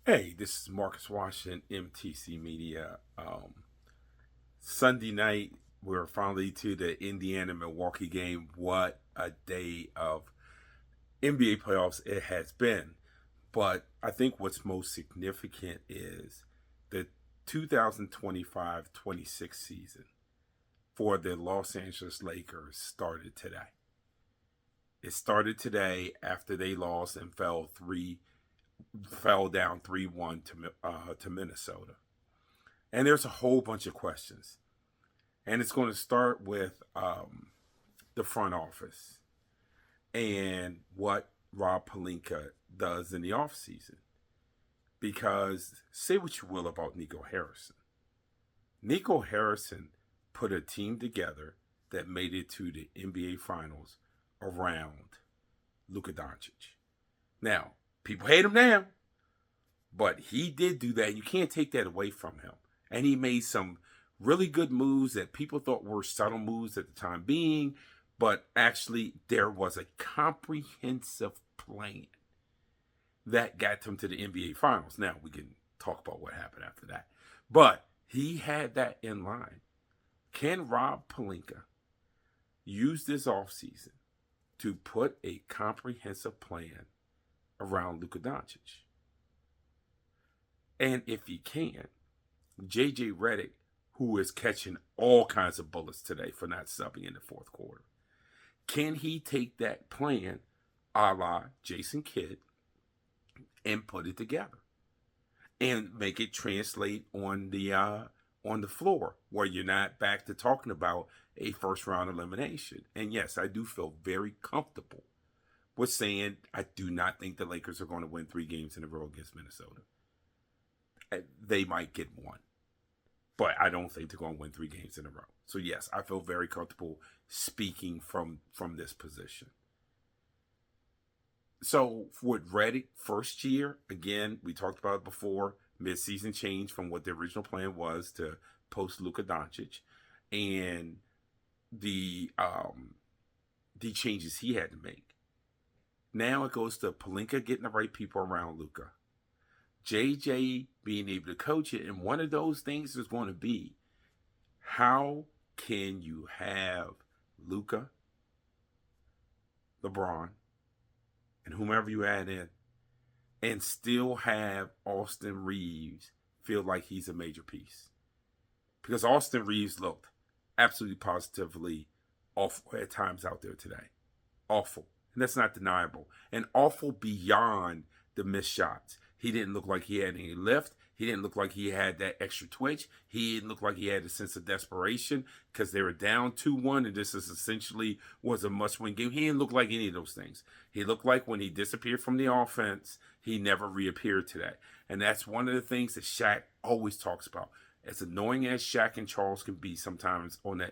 Hey, this is Marcus Washington, MTC Media. Sunday night, we're finally to the Indiana Milwaukee game. What a day of NBA playoffs it has been. But I think what's most significant is the 2025-26 season for the Los Angeles Lakers started today. It started today after they lost and fell down 3-1 to Minnesota. And there's a whole bunch of questions. And it's going to start with the front office and what Rob Palinka does in the offseason. Because say what you will about Nico Harrison. Nico Harrison put a team together that made it to the NBA Finals around Luka Doncic. Now, people hate him now, but he did do that. You can't take that away from him. And he made some really good moves that people thought were subtle moves at the time being, but actually there was a comprehensive plan that got him to the NBA Finals. Now we can talk about what happened after that. But he had that in line. Can Rob Palinka use this offseason to put a comprehensive plan around Luka Doncic? And if he can, JJ Redick, who is catching all kinds of bullets today for not subbing in the fourth quarter, can he take that plan a la Jason Kidd and put it together and make it translate on the floor where you're not back to talking about a first round elimination? And yes, I do feel very comfortable with saying I do not think the Lakers are going to win 3 games in a row against Minnesota. They might get one, but I don't think they're going to win 3 games in a row. So yes, I feel very comfortable speaking from this position. So with Redick, first year, again, we talked about it before, midseason change from what the original plan was to post Luka Doncic, and the the changes he had to make. Now it goes to Palinka getting the right people around Luka, JJ being able to coach it, and one of those things is going to be how can you have Luka, LeBron, and whomever you add in, and still have Austin Reeves feel like he's a major piece? Because Austin Reeves looked absolutely positively awful at times out there today. Awful. And that's not deniable. And awful beyond the missed shots. He didn't look like he had any lift. He didn't look like he had that extra twitch. He didn't look like he had a sense of desperation because they were down 2-1 and this is essentially was a must-win game. He didn't look like any of those things. He looked like when he disappeared from the offense, he never reappeared today. And that's one of the things that Shaq always talks about. As annoying as Shaq and Charles can be sometimes on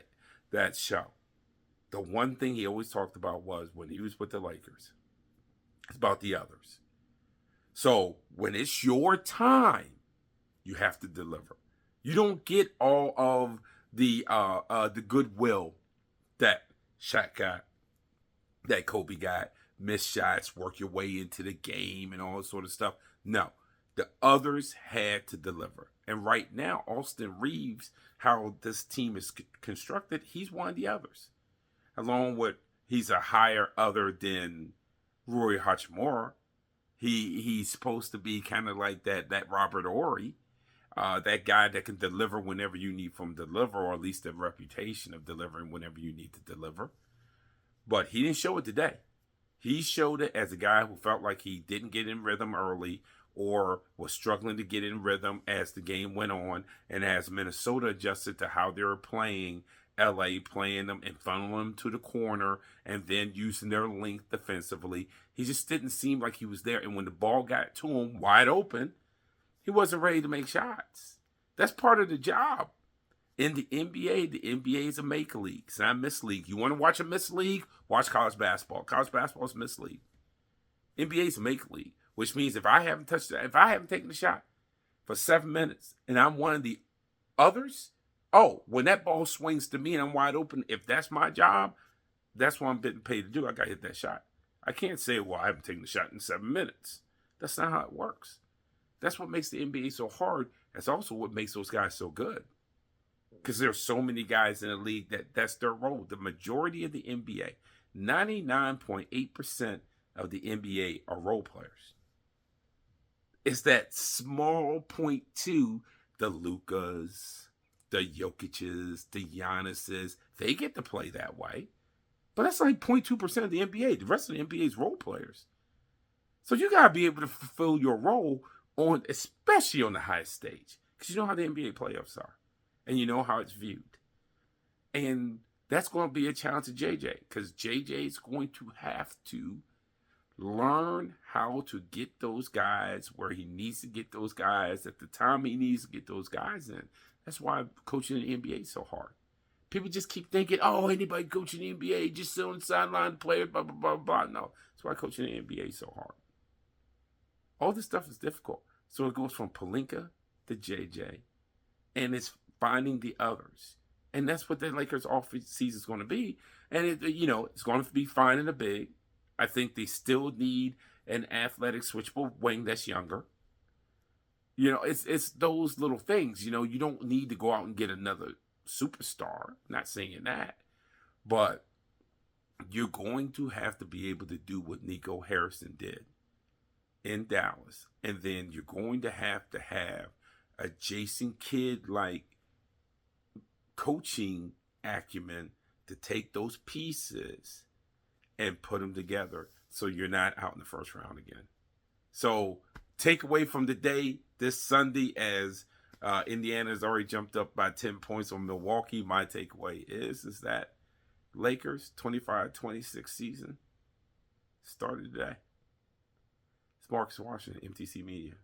that show, the one thing he always talked about was when he was with the Lakers, it's about the others. So when it's your time, you have to deliver. You don't get all of the goodwill that Shaq got, that Kobe got, missed shots, work your way into the game, and all that sort of stuff. No, the others had to deliver. And right now, Austin Reeves, how this team is constructed, he's one of the others. Along with he's a higher other than Rory Hachimura. He's supposed to be kind of like that Robert Ory, that guy that can deliver whenever you need from deliver, or at least a reputation of delivering whenever you need to deliver. But he didn't show it today. He showed it as a guy who felt like he didn't get in rhythm early or was struggling to get in rhythm as the game went on, and as Minnesota adjusted to how they were playing LA, playing them and funneling them to the corner and then using their length defensively. He just didn't seem like he was there. And when the ball got to him wide open, he wasn't ready to make shots. That's part of the job. In the NBA is a make league. It's not a miss league. You want to watch a miss league? Watch college basketball. College basketball is a miss league. NBA is a make league, which means if I haven't taken a shot for 7 minutes and I'm one of the others, oh, when that ball swings to me and I'm wide open, if that's my job, that's what I'm getting paid to do. I got to hit that shot. I can't say, well, I haven't taken the shot in 7 minutes. That's not how it works. That's what makes the NBA so hard. That's also what makes those guys so good. Because there's so many guys in the league that's their role. The majority of the NBA, 99.8% of the NBA are role players. It's that small 0.2, the Lukas, the Jokic's, the Giannis's, they get to play that way. But that's like 0.2% of the NBA. The rest of the NBA is role players. So you got to be able to fulfill your role especially on the highest stage. Because you know how the NBA playoffs are. And you know how it's viewed. And that's going to be a challenge to JJ. Because JJ is going to have to learn how to get those guys where he needs to get those guys at the time he needs to get those guys in. That's why coaching in the NBA is so hard. People just keep thinking, oh, anybody coaching the NBA, just sit on the sideline, players, blah, blah, blah, blah. No, that's why coaching the NBA is so hard. All this stuff is difficult. So it goes from Pelinka to JJ, and it's finding the others. And that's what the Lakers off-season is going to be. And, it's going to be finding a big. I think they still need an athletic switchable wing that's younger. It's those little things. You don't need to go out and get another superstar. Not saying that. But you're going to have to be able to do what Nico Harrison did in Dallas. And then you're going to have a Jason Kidd-like coaching acumen to take those pieces and put them together so you're not out in the first round again. So takeaway from the day this Sunday, as Indiana has already jumped up by 10 points on Milwaukee, my takeaway is that Lakers 25-26 season started today. It's Marcus Washington, MTC Media.